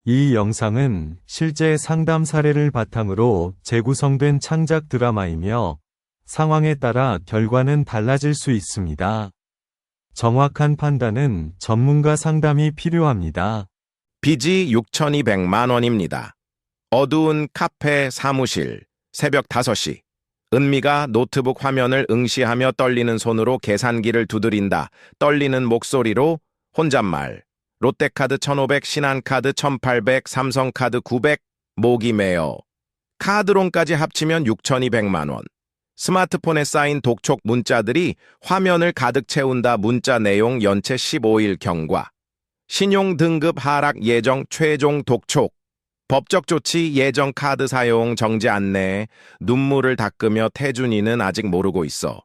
이 영상은 실제 상담 사례를 바탕으로 재구성된 창작 드라마이며 상황에 따라 결과는 달라질 수 있습니다. 정확한 판단은 전문가 상담이 필요합니다. 빚이 6,200만 원입니다. 어두운 카페 사무실, 새벽 5시. 은미가 노트북 화면을 응시하며 떨리는 손으로 계산기를 두드린다. 떨리는 목소리로 혼잣말. 롯데카드 1,500, 신한카드 1,800, 삼성카드 900, 목이 메어. 카드론까지 합치면 6,200만 원. 스마트폰에 쌓인 독촉 문자들이 화면을 가득 채운다. 문자 내용 연체 15일 경과. 신용 등급 하락 예정 최종 독촉. 법적 조치 예정 카드 사용 정지 안내. 눈물을 닦으며 태준이는 아직 모르고 있어.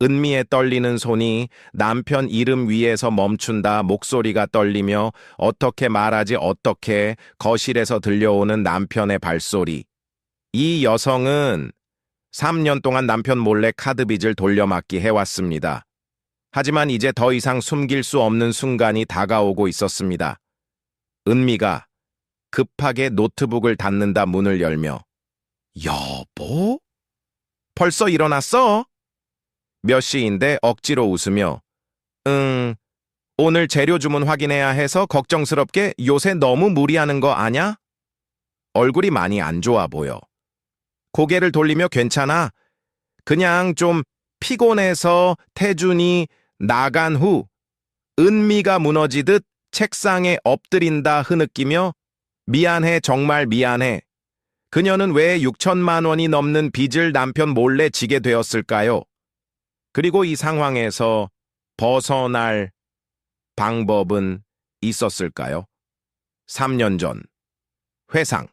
은미의 떨리는 손이 남편 이름 위에서 멈춘다. 목소리가 떨리며 어떻게 말하지 어떻게 거실에서 들려오는 남편의 발소리. 이 여성은 3년 동안 남편 몰래 카드 빚을 돌려막기 해왔습니다. 하지만 이제 더 이상 숨길 수 없는 순간이 다가오고 있었습니다. 은미가 급하게 노트북을 닫는다. 문을 열며 여보? 벌써 일어났어? 몇 시인데 억지로 웃으며 오늘 재료 주문 확인해야 해서 걱정스럽게 요새 너무 무리하는 거 아냐? 얼굴이 많이 안 좋아 보여. 고개를 돌리며 괜찮아. 그냥 좀 피곤해서. 태준이 나간 후 은미가 무너지듯 책상에 엎드린다. 흐느끼며 미안해, 정말 미안해. 그녀는 왜 6천만 원이 넘는 빚을 남편 몰래 지게 되었을까요? 그리고 이 상황에서 벗어날 방법은 있었을까요? 3년 전 회상.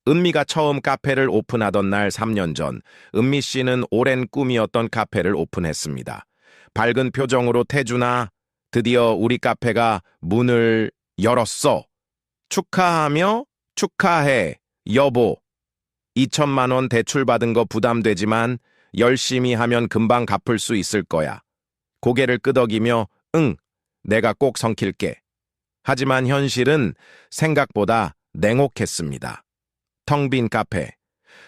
은미가 처음 카페를 오픈하던 날 3년 전 은미 씨는 오랜 꿈이었던 카페를 오픈했습니다. 밝은 표정으로 태준아, 드디어 우리 카페가 문을 열었어. 축하하며 축하해, 여보. 2천만 원 대출받은 거 부담되지만 열심히 하면 금방 갚을 수 있을 거야. 고개를 끄덕이며 응, 내가 꼭 성킬게. 하지만 현실은 생각보다 냉혹했습니다. 텅 빈 카페.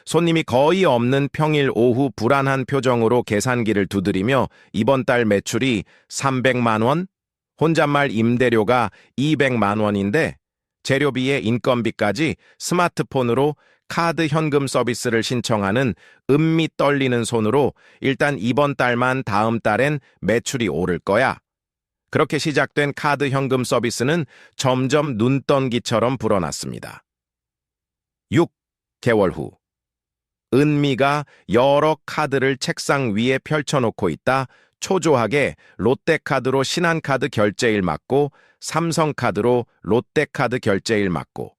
손님이 거의 없는 평일 오후 불안한 표정으로 계산기를 두드리며 이번 달 매출이 300만 원? 혼잣말 임대료가 200만 원인데 재료비에 인건비까지 스마트폰으로 카드 현금 서비스를 신청하는 은미 떨리는 손으로 일단 이번 달만 다음 달엔 매출이 오를 거야. 그렇게 시작된 카드 현금 서비스는 점점 눈덩이처럼 불어났습니다. 6개월 후 은미가 여러 카드를 책상 위에 펼쳐놓고 있다. 초조하게 롯데카드로 신한카드 결제일 맞고 삼성카드로 롯데카드 결제일 맞고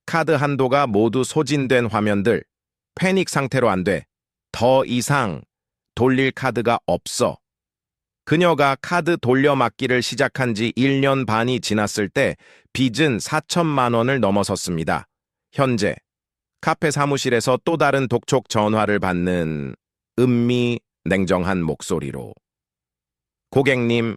카드 한도가 모두 소진된 화면들. 패닉 상태로 안 돼. 더 이상 돌릴 카드가 없어. 그녀가 카드 돌려막기를 시작한 지 1년 반이 지났을 때 빚은 4천만 원을 넘어섰습니다. 현재 카페 사무실에서 또 다른 독촉 전화를 받는 은미 냉정한 목소리로 고객님,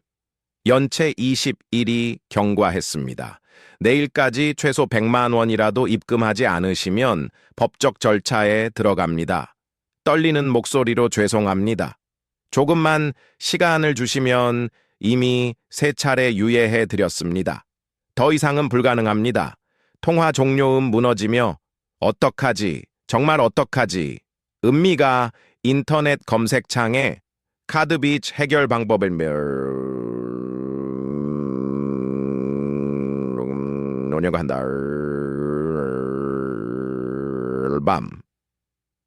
연체 20일이 경과했습니다. 내일까지 최소 100만 원이라도 입금하지 않으시면 법적 절차에 들어갑니다. 떨리는 목소리로 죄송합니다. 조금만 시간을 주시면 이미 3차례 유예해 드렸습니다. 더 이상은 불가능합니다. 통화 종료음 무너지며 어떡하지? 정말 어떡하지? 은미가 인터넷 검색창에 카드 빚 해결 방법을 오려고 한다. 밤.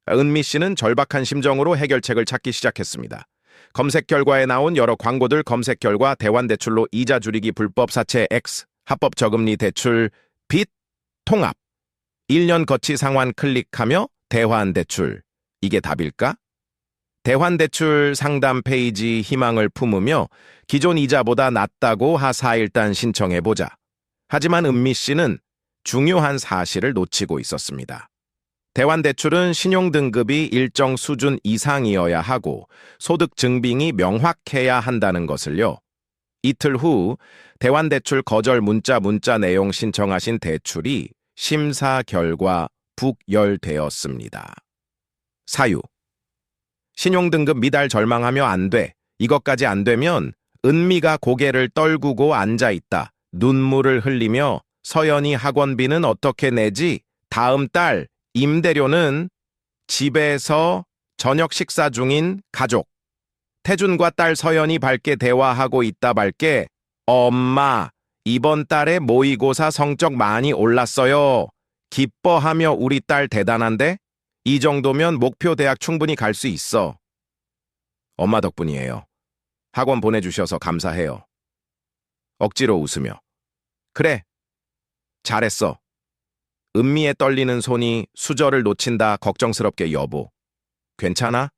은미 씨는 절박한 심정으로 해결책을 찾기 시작했습니다. 검색 결과에 나온 여러 광고들 검색 결과 대환대출로 이자 줄이기 불법 사채 X, 합법 저금리 대출, 빚, 통합. 1년 거치 상환 클릭하며 대환대출. 이게 답일까? 대환대출 상담 페이지 희망을 품으며 기존 이자보다 낮다고 하사일단 신청해보자. 하지만 은미 씨는 중요한 사실을 놓치고 있었습니다. 대환대출은 신용등급이 일정 수준 이상이어야 하고 소득 증빙이 명확해야 한다는 것을요. 이틀 후 대환대출 거절 문자 내용 신청하신 대출이 심사 결과 북열되었습니다. 사유. 신용등급 미달 절망하며 안 돼. 이것까지 안 되면 은미가 고개를 떨구고 앉아있다. 눈물을 흘리며 서연이 학원비는 어떻게 내지? 다음 달 임대료는 집에서 저녁 식사 중인 가족. 태준과 딸 서연이 밝게 대화하고 있다 밝게 엄마, 이번 달에 모의고사 성적 많이 올랐어요. 기뻐하며 우리 딸 대단한데? 이 정도면 목표 대학 충분히 갈 수 있어. 엄마 덕분이에요. 학원 보내주셔서 감사해요. 억지로 웃으며. 그래, 잘했어. 은미의 떨리는 손이 수저를 놓친다 걱정스럽게 여보. 괜찮아?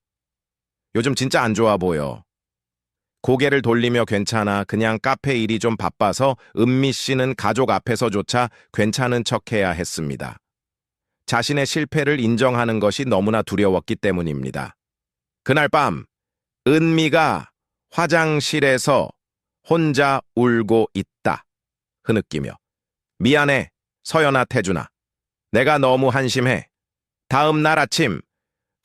요즘 진짜 안 좋아 보여. 고개를 돌리며 괜찮아. 그냥 카페 일이 좀 바빠서 은미 씨는 가족 앞에서조차 괜찮은 척해야 했습니다. 자신의 실패를 인정하는 것이 너무나 두려웠기 때문입니다. 그날 밤 은미가 화장실에서 혼자 울고 있다. 흐느끼며 미안해 서연아 태준아. 내가 너무 한심해. 다음 날 아침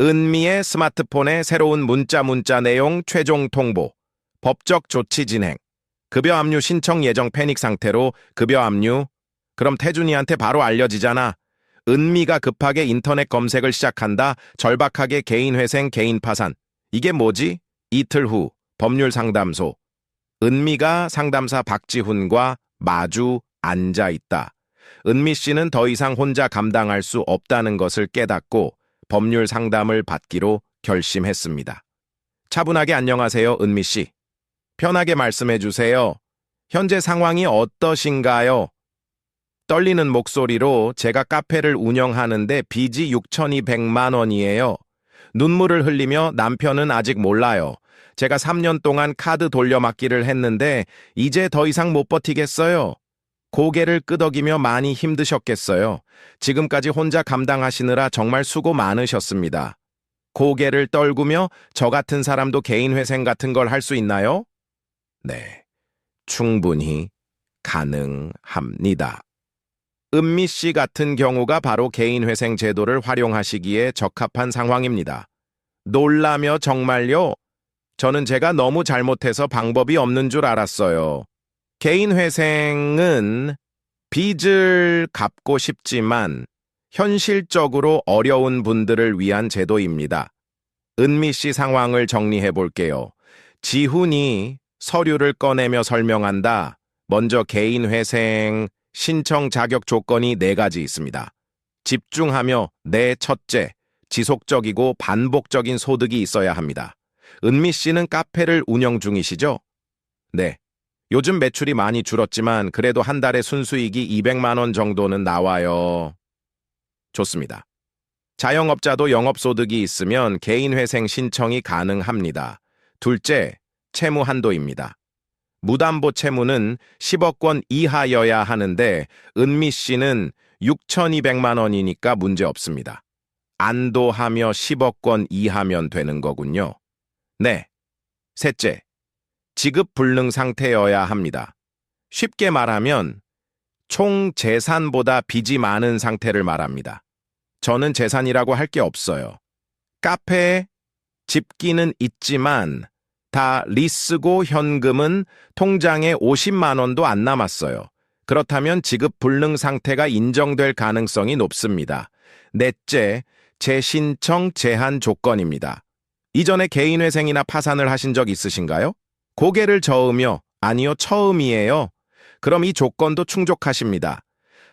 은미의 스마트폰에 새로운 문자 내용 최종 통보. 법적 조치 진행. 급여 압류 신청 예정 패닉 상태로 급여 압류. 그럼 태준이한테 바로 알려지잖아. 은미가 급하게 인터넷 검색을 시작한다. 절박하게 개인 회생, 개인 파산. 이게 뭐지? 이틀 후 법률 상담소. 은미가 상담사 박지훈과 마주 앉아 있다. 은미 씨는 더 이상 혼자 감당할 수 없다는 것을 깨닫고 법률 상담을 받기로 결심했습니다. 차분하게 안녕하세요, 은미 씨. 편하게 말씀해 주세요. 현재 상황이 어떠신가요? 떨리는 목소리로 제가 카페를 운영하는데 빚이 6,200만 원이에요. 눈물을 흘리며 남편은 아직 몰라요. 제가 3년 동안 카드 돌려막기를 했는데 이제 더 이상 못 버티겠어요. 고개를 끄덕이며 많이 힘드셨겠어요. 지금까지 혼자 감당하시느라 정말 수고 많으셨습니다. 고개를 떨구며 저 같은 사람도 개인 회생 같은 걸 할 수 있나요? 네, 충분히 가능합니다. 은미 씨 같은 경우가 바로 개인 회생 제도를 활용하시기에 적합한 상황입니다. 놀라며 정말요? 저는 제가 너무 잘못해서 방법이 없는 줄 알았어요. 개인 회생은 빚을 갚고 싶지만 현실적으로 어려운 분들을 위한 제도입니다. 은미 씨 상황을 정리해 볼게요. 지훈이 서류를 꺼내며 설명한다. 먼저 개인 회생 신청 자격 조건이 4가지 있습니다. 집중하며 첫째, 지속적이고 반복적인 소득이 있어야 합니다. 은미 씨는 카페를 운영 중이시죠? 네. 요즘 매출이 많이 줄었지만 그래도 한 달에 순수익이 200만 원 정도는 나와요. 좋습니다. 자영업자도 영업소득이 있으면 개인 회생 신청이 가능합니다. 둘째, 채무 한도입니다. 무담보 채무는 10억 원 이하여야 하는데 은미 씨는 6,200만 원이니까 문제 없습니다. 안도하며 10억 원 이하면 되는 거군요. 네. 셋째, 지급 불능 상태여야 합니다. 쉽게 말하면 총 재산보다 빚이 많은 상태를 말합니다. 저는 재산이라고 할 게 없어요. 카페에 집기는 있지만 다 리스고 현금은 통장에 50만 원도 안 남았어요. 그렇다면 지급 불능 상태가 인정될 가능성이 높습니다. 넷째, 재신청 제한 조건입니다. 이전에 개인 회생이나 파산을 하신 적 있으신가요? 고개를 저으며 아니요, 처음이에요. 그럼 이 조건도 충족하십니다.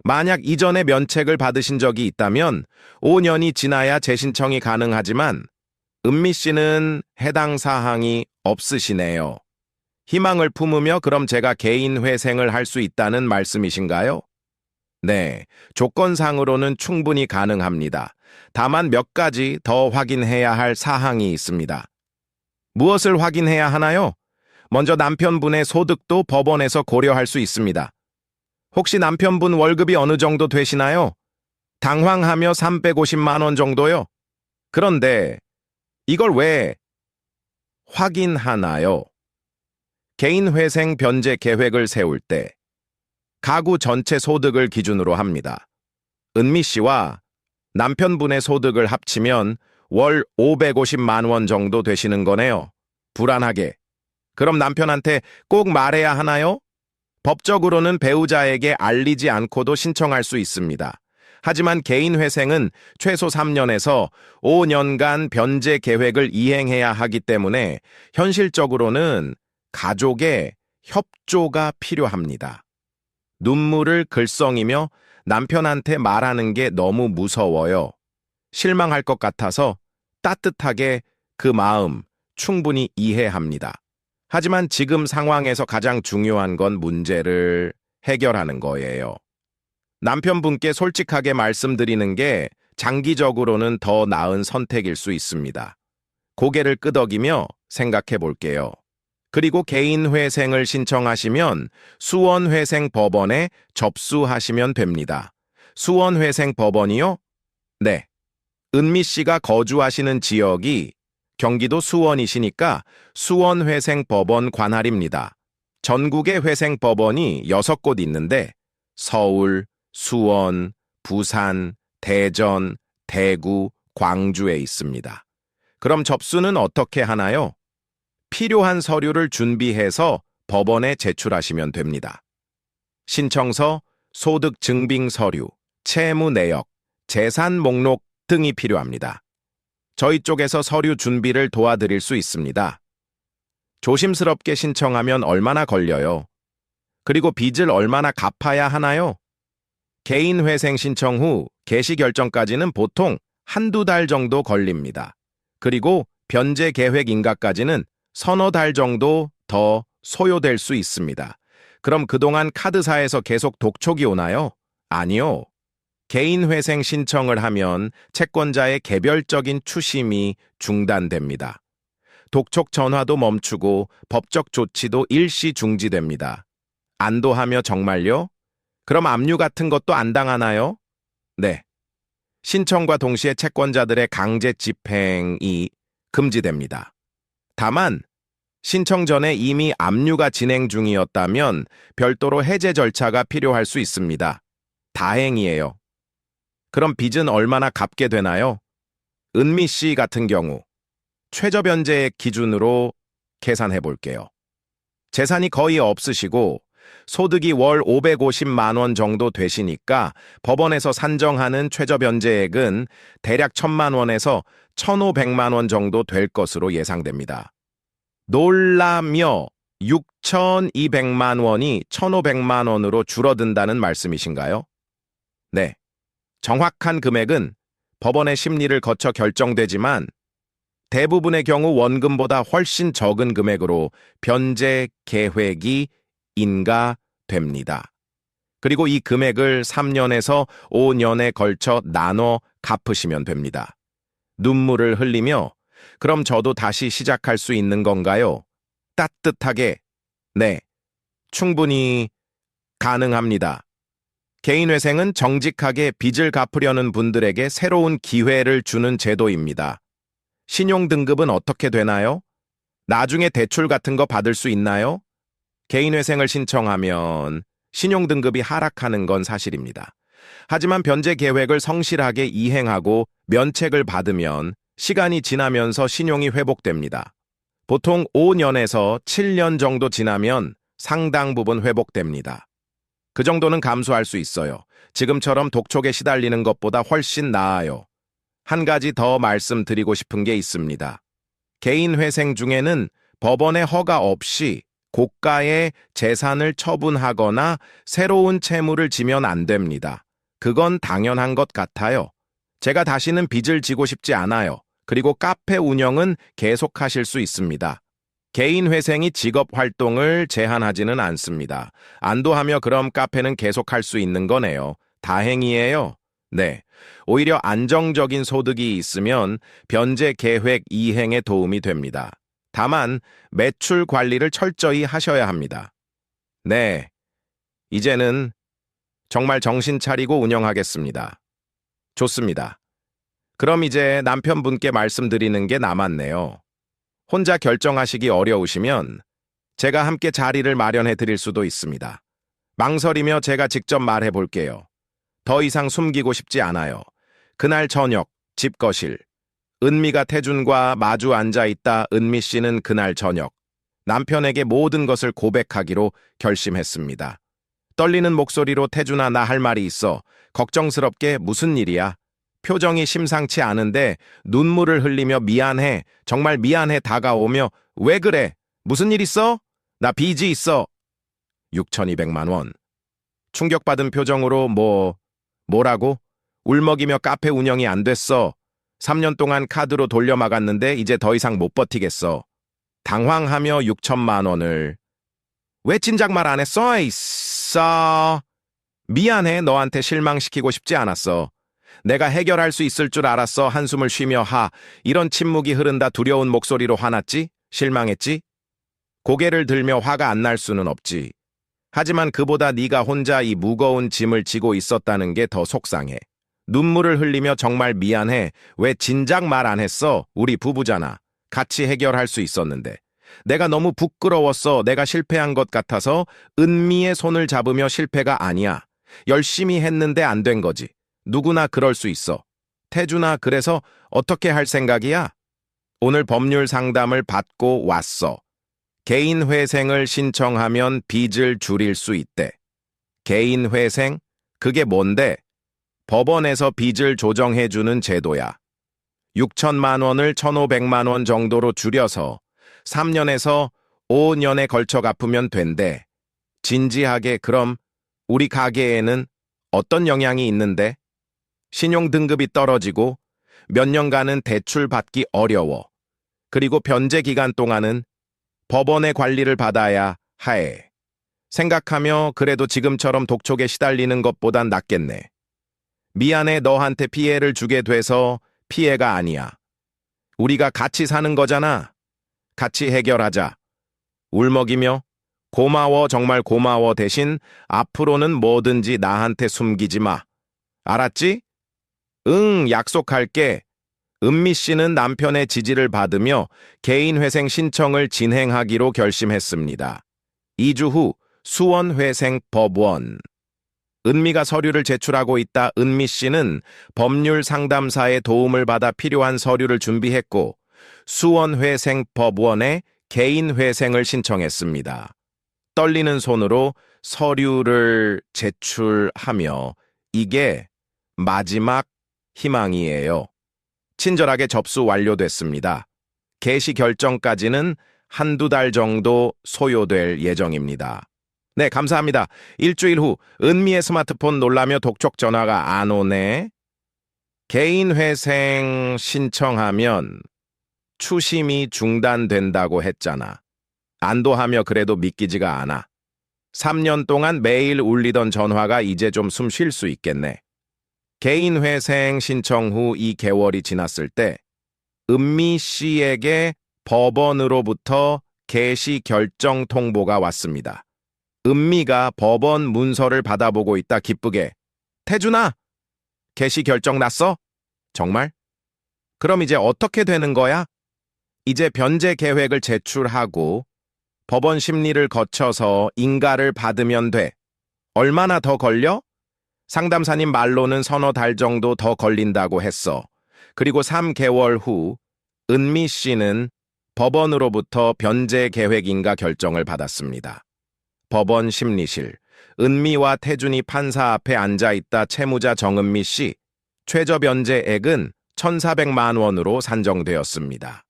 만약 이전에 면책을 받으신 적이 있다면 5년이 지나야 재신청이 가능하지만 은미 씨는 해당 사항이 없으시네요. 희망을 품으며 그럼 제가 개인 회생을 할 수 있다는 말씀이신가요? 네, 조건상으로는 충분히 가능합니다. 다만 몇 가지 더 확인해야 할 사항이 있습니다. 무엇을 확인해야 하나요? 먼저 남편분의 소득도 법원에서 고려할 수 있습니다. 혹시 남편분 월급이 어느 정도 되시나요? 당황하며 350만 원 정도요? 그런데 이걸 왜 확인하나요? 개인 회생 변제 계획을 세울 때 가구 전체 소득을 기준으로 합니다. 은미 씨와 남편분의 소득을 합치면 월 550만 원 정도 되시는 거네요. 불안하게. 그럼 남편한테 꼭 말해야 하나요? 법적으로는 배우자에게 알리지 않고도 신청할 수 있습니다. 하지만 개인 회생은 최소 3년에서 5년간 변제 계획을 이행해야 하기 때문에 현실적으로는 가족의 협조가 필요합니다. 눈물을 글썽이며 남편한테 말하는 게 너무 무서워요. 실망할 것 같아서 따뜻하게 그 마음 충분히 이해합니다. 하지만 지금 상황에서 가장 중요한 건 문제를 해결하는 거예요. 남편분께 솔직하게 말씀드리는 게 장기적으로는 더 나은 선택일 수 있습니다. 고개를 끄덕이며 생각해 볼게요. 그리고 개인 회생을 신청하시면 수원회생법원에 접수하시면 됩니다. 수원회생법원이요? 네. 은미 씨가 거주하시는 지역이 경기도 수원이시니까 수원회생법원 관할입니다. 전국에 회생법원이 6곳 있는데 서울, 수원, 부산, 대전, 대구, 광주에 있습니다. 그럼 접수는 어떻게 하나요? 필요한 서류를 준비해서 법원에 제출하시면 됩니다. 신청서, 소득 증빙 서류, 채무 내역, 재산 목록 등이 필요합니다. 저희 쪽에서 서류 준비를 도와드릴 수 있습니다. 조심스럽게 신청하면 얼마나 걸려요? 그리고 빚을 얼마나 갚아야 하나요? 개인 회생 신청 후 개시 결정까지는 보통 한두 달 정도 걸립니다. 그리고 변제 계획 인가까지는 서너 달 정도 더 소요될 수 있습니다. 그럼 그동안 카드사에서 계속 독촉이 오나요? 아니요. 개인 회생 신청을 하면 채권자의 개별적인 추심이 중단됩니다. 독촉 전화도 멈추고 법적 조치도 일시 중지됩니다. 안도하며 정말요? 그럼 압류 같은 것도 안 당하나요? 네. 신청과 동시에 채권자들의 강제 집행이 금지됩니다. 다만 신청 전에 이미 압류가 진행 중이었다면 별도로 해제 절차가 필요할 수 있습니다. 다행이에요. 그럼 빚은 얼마나 갚게 되나요? 은미 씨 같은 경우 최저 변제액 기준으로 계산해 볼게요. 재산이 거의 없으시고 소득이 월 550만 원 정도 되시니까 법원에서 산정하는 최저 변제액은 대략 1,000만 원에서 1,500만 원 정도 될 것으로 예상됩니다. 놀라며 6,200만 원이 1,500만 원으로 줄어든다는 말씀이신가요? 네. 정확한 금액은 법원의 심리를 거쳐 결정되지만 대부분의 경우 원금보다 훨씬 적은 금액으로 변제 계획이 인가됩니다. 그리고 이 금액을 3년에서 5년에 걸쳐 나눠 갚으시면 됩니다. 눈물을 흘리며 그럼 저도 다시 시작할 수 있는 건가요? 따뜻하게 네, 충분히 가능합니다. 개인 회생은 정직하게 빚을 갚으려는 분들에게 새로운 기회를 주는 제도입니다. 신용 등급은 어떻게 되나요? 나중에 대출 같은 거 받을 수 있나요? 개인 회생을 신청하면 신용 등급이 하락하는 건 사실입니다. 하지만 변제 계획을 성실하게 이행하고 면책을 받으면 시간이 지나면서 신용이 회복됩니다. 보통 5년에서 7년 정도 지나면 상당 부분 회복됩니다. 그 정도는 감수할 수 있어요. 지금처럼 독촉에 시달리는 것보다 훨씬 나아요. 한 가지 더 말씀드리고 싶은 게 있습니다. 개인 회생 중에는 법원의 허가 없이 고가의 재산을 처분하거나 새로운 채무를 지면 안 됩니다. 그건 당연한 것 같아요. 제가 다시는 빚을 지고 싶지 않아요. 그리고 카페 운영은 계속하실 수 있습니다. 개인 회생이 직업 활동을 제한하지는 않습니다. 안도하며 그럼 카페는 계속할 수 있는 거네요. 다행이에요. 네. 오히려 안정적인 소득이 있으면 변제 계획 이행에 도움이 됩니다. 다만 매출 관리를 철저히 하셔야 합니다. 네. 이제는 정말 정신 차리고 운영하겠습니다. 좋습니다. 그럼 이제 남편분께 말씀드리는 게 남았네요. 혼자 결정하시기 어려우시면 제가 함께 자리를 마련해 드릴 수도 있습니다. 망설이며 제가 직접 말해 볼게요. 더 이상 숨기고 싶지 않아요. 그날 저녁, 집 거실. 은미가 태준과 마주 앉아 있다. 은미 씨는 그날 저녁 남편에게 모든 것을 고백하기로 결심했습니다. 떨리는 목소리로 태준아, 나 할 말이 있어. 걱정스럽게 무슨 일이야? 표정이 심상치 않은데 눈물을 흘리며 미안해, 정말 미안해 다가오며 왜 그래? 무슨 일 있어? 나 빚이 있어. 6,200만 원. 충격받은 표정으로 뭐라고? 울먹이며 카페 운영이 안 됐어. 3년 동안 카드로 돌려막았는데 이제 더 이상 못 버티겠어. 당황하며 6천만 원을. 왜 진작 말 안 했어? 있어. 미안해, 너한테 실망시키고 싶지 않았어. 내가 해결할 수 있을 줄 알았어. 한숨을 쉬며 이런 침묵이 흐른다. 두려운 목소리로 화났지? 실망했지? 고개를 들며 화가 안 날 수는 없지. 하지만 그보다 네가 혼자 이 무거운 짐을 지고 있었다는 게 더 속상해. 눈물을 흘리며 정말 미안해. 왜 진작 말 안 했어? 우리 부부잖아. 같이 해결할 수 있었는데. 내가 너무 부끄러웠어. 내가 실패한 것 같아서. 은미의 손을 잡으며 실패가 아니야. 열심히 했는데 안 된 거지. 누구나 그럴 수 있어. 태준아, 그래서 어떻게 할 생각이야? 오늘 법률 상담을 받고 왔어. 개인 회생을 신청하면 빚을 줄일 수 있대. 개인 회생? 그게 뭔데? 법원에서 빚을 조정해주는 제도야. 6천만 원을 1,500만 원 정도로 줄여서 3년에서 5년에 걸쳐 갚으면 된대. 진지하게, 그럼 우리 가게에는 어떤 영향이 있는데? 신용 등급이 떨어지고 몇 년간은 대출 받기 어려워. 그리고 변제 기간 동안은 법원의 관리를 받아야 해. 생각하며 그래도 지금처럼 독촉에 시달리는 것보단 낫겠네. 미안해, 너한테 피해를 주게 돼서. 피해가 아니야. 우리가 같이 사는 거잖아. 같이 해결하자. 울먹이며 고마워, 정말 고마워. 대신 앞으로는 뭐든지 나한테 숨기지 마. 알았지? 응, 약속할게. 은미 씨는 남편의 지지를 받으며 개인 회생 신청을 진행하기로 결심했습니다. 2주 후 수원회생법원. 은미가 서류를 제출하고 있다. 은미 씨는 법률 상담사의 도움을 받아 필요한 서류를 준비했고 수원회생법원에 개인 회생을 신청했습니다. 떨리는 손으로 서류를 제출하며 이게 마지막 희망이에요. 친절하게 접수 완료됐습니다. 개시 결정까지는 한두 달 정도 소요될 예정입니다. 네, 감사합니다. 일주일 후 은미의 스마트폰 놀라며 독촉 전화가 안 오네. 개인 회생 신청하면 추심이 중단된다고 했잖아. 안도하며 그래도 믿기지가 않아. 3년 동안 매일 울리던 전화가 이제 좀 숨 쉴 수 있겠네. 개인 회생 신청 후 2개월이 지났을 때 은미 씨에게 법원으로부터 개시 결정 통보가 왔습니다. 은미가 법원 문서를 받아보고 있다. 기쁘게. 태준아, 개시 결정 났어? 정말? 그럼 이제 어떻게 되는 거야? 이제 변제 계획을 제출하고 법원 심리를 거쳐서 인가를 받으면 돼. 얼마나 더 걸려? 상담사님 말로는 서너 달 정도 더 걸린다고 했어. 그리고 3개월 후 은미 씨는 법원으로부터 변제 계획 인가 결정을 받았습니다. 법원 심리실. 은미와 태준이 판사 앞에 앉아있다. 채무자 정은미 씨. 최저 변제액은 1,400만 원으로 산정되었습니다.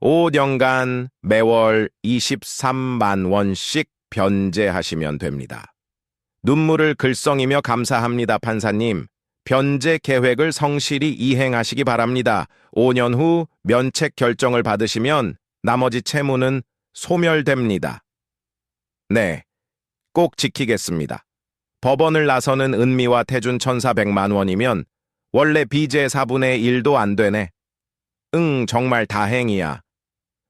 5년간 매월 23만 원씩 변제하시면 됩니다. 눈물을 글썽이며 감사합니다, 판사님. 변제 계획을 성실히 이행하시기 바랍니다. 5년 후 면책 결정을 받으시면 나머지 채무는 소멸됩니다. 네, 꼭 지키겠습니다. 법원을 나서는 은미와 태준 1,400만 원이면 원래 빚의 4분의 1도 안 되네. 응, 정말 다행이야.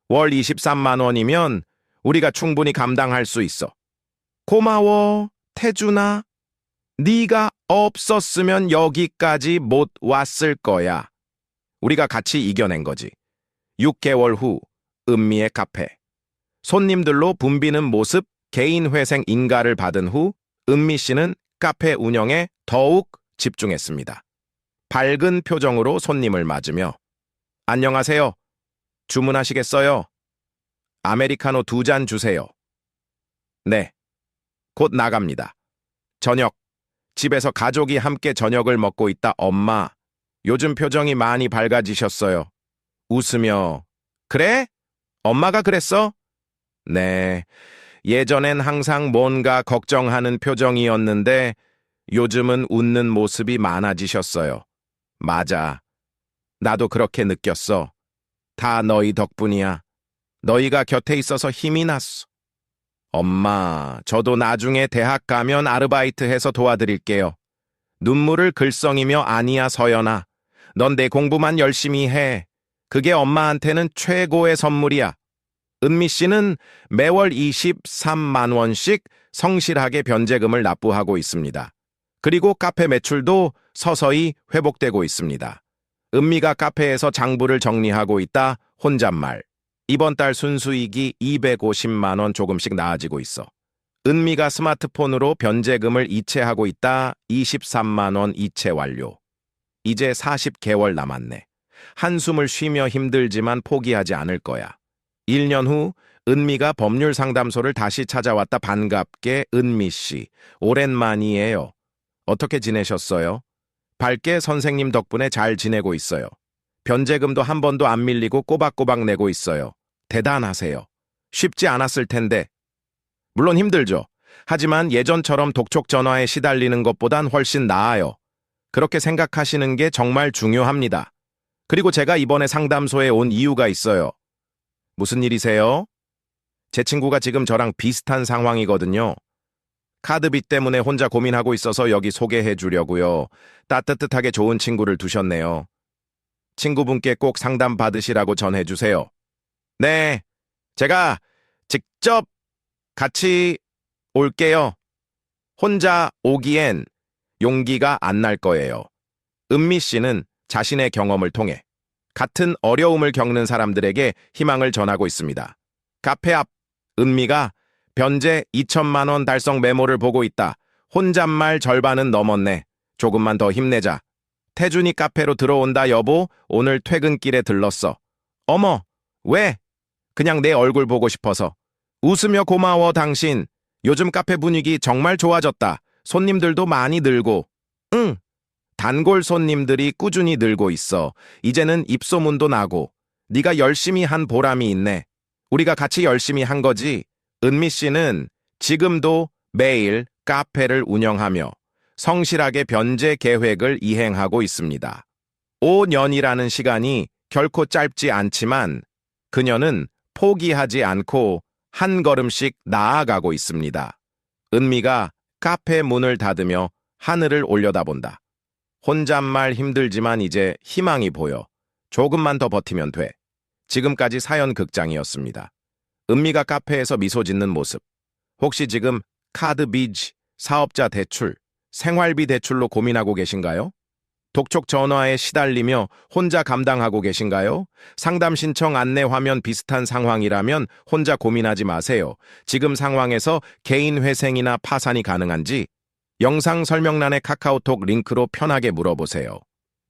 월 23만 원이면 우리가 충분히 감당할 수 있어. 고마워, 태준아. 네가 없었으면 여기까지 못 왔을 거야. 우리가 같이 이겨낸 거지. 6개월 후 은미의 카페. 손님들로 붐비는 모습, 개인회생 인가를 받은 후 은미 씨는 카페 운영에 더욱 집중했습니다. 밝은 표정으로 손님을 맞으며 안녕하세요. 주문하시겠어요? 아메리카노 2잔 주세요. 네. 곧 나갑니다. 저녁. 집에서 가족이 함께 저녁을 먹고 있다. 엄마. 요즘 표정이 많이 밝아지셨어요. 웃으며. 그래? 엄마가 그랬어? 네. 예전엔 항상 뭔가 걱정하는 표정이었는데 요즘은 웃는 모습이 많아지셨어요. 맞아. 나도 그렇게 느꼈어. 다 너희 덕분이야. 너희가 곁에 있어서 힘이 났어. 엄마, 저도 나중에 대학 가면 아르바이트 해서 도와드릴게요. 눈물을 글썽이며 아니야, 서연아. 넌 내 공부만 열심히 해. 그게 엄마한테는 최고의 선물이야. 은미 씨는 매월 23만 원씩 성실하게 변제금을 납부하고 있습니다. 그리고 카페 매출도 서서히 회복되고 있습니다. 은미가 카페에서 장부를 정리하고 있다. 혼잣말. 이번 달 순수익이 250만 원 조금씩 나아지고 있어. 은미가 스마트폰으로 변제금을 이체하고 있다. 23만 원 이체 완료. 이제 40개월 남았네. 한숨을 쉬며 힘들지만 포기하지 않을 거야. 1년 후 은미가 법률 상담소를 다시 찾아왔다. 반갑게 은미 씨. 오랜만이에요. 어떻게 지내셨어요? 밝게 선생님 덕분에 잘 지내고 있어요. 변제금도 한 번도 안 밀리고 꼬박꼬박 내고 있어요. 대단하세요. 쉽지 않았을 텐데. 물론 힘들죠. 하지만 예전처럼 독촉 전화에 시달리는 것보단 훨씬 나아요. 그렇게 생각하시는 게 정말 중요합니다. 그리고 제가 이번에 상담소에 온 이유가 있어요. 무슨 일이세요? 제 친구가 지금 저랑 비슷한 상황이거든요. 카드비 때문에 혼자 고민하고 있어서 여기 소개해 주려고요. 따뜻하게 좋은 친구를 두셨네요. 친구분께 꼭 상담 받으시라고 전해주세요. 네, 제가 직접 같이 올게요. 혼자 오기엔 용기가 안 날 거예요. 은미 씨는 자신의 경험을 통해 같은 어려움을 겪는 사람들에게 희망을 전하고 있습니다. 카페 앞 은미가 변제 2천만 원 달성 메모를 보고 있다. 혼잣말 절반은 넘었네. 조금만 더 힘내자. 태준이 카페로 들어온다 여보. 오늘 퇴근길에 들렀어. 어머, 왜? 그냥 내 얼굴 보고 싶어서. 웃으며 고마워 당신. 요즘 카페 분위기 정말 좋아졌다. 손님들도 많이 늘고. 응. 단골 손님들이 꾸준히 늘고 있어. 이제는 입소문도 나고. 네가 열심히 한 보람이 있네. 우리가 같이 열심히 한 거지. 은미 씨는 지금도 매일 카페를 운영하며 성실하게 변제 계획을 이행하고 있습니다. 5년이라는 시간이 결코 짧지 않지만 그녀는 포기하지 않고 한 걸음씩 나아가고 있습니다. 은미가 카페 문을 닫으며 하늘을 올려다본다. 혼잣말 힘들지만 이제 희망이 보여. 조금만 더 버티면 돼. 지금까지 사연 극장이었습니다. 은미가 카페에서 미소 짓는 모습. 혹시 지금 카드 빚, 사업자 대출, 생활비 대출로 고민하고 계신가요? 독촉 전화에 시달리며 혼자 감당하고 계신가요? 상담 신청 안내 화면 비슷한 상황이라면 혼자 고민하지 마세요. 지금 상황에서 개인 회생이나 파산이 가능한지 영상 설명란의 카카오톡 링크로 편하게 물어보세요.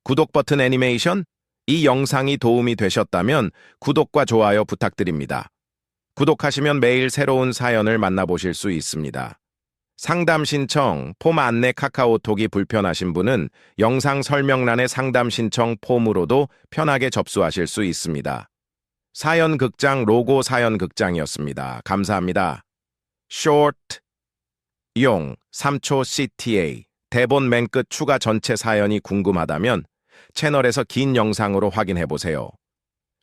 구독 버튼 애니메이션? 이 영상이 도움이 되셨다면 구독과 좋아요 부탁드립니다. 구독하시면 매일 새로운 사연을 만나보실 수 있습니다. 상담 신청, 폼 안내 카카오톡이 불편하신 분은 영상 설명란의 상담 신청 폼으로도 편하게 접수하실 수 있습니다. 사연 극장 로고 사연 극장이었습니다. 감사합니다. Short 용 3초 CTA 대본 맨 끝 추가 전체 사연이 궁금하다면 채널에서 긴 영상으로 확인해보세요.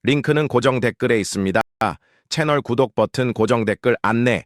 링크는 고정 댓글에 있습니다. 채널 구독 버튼 고정 댓글 안내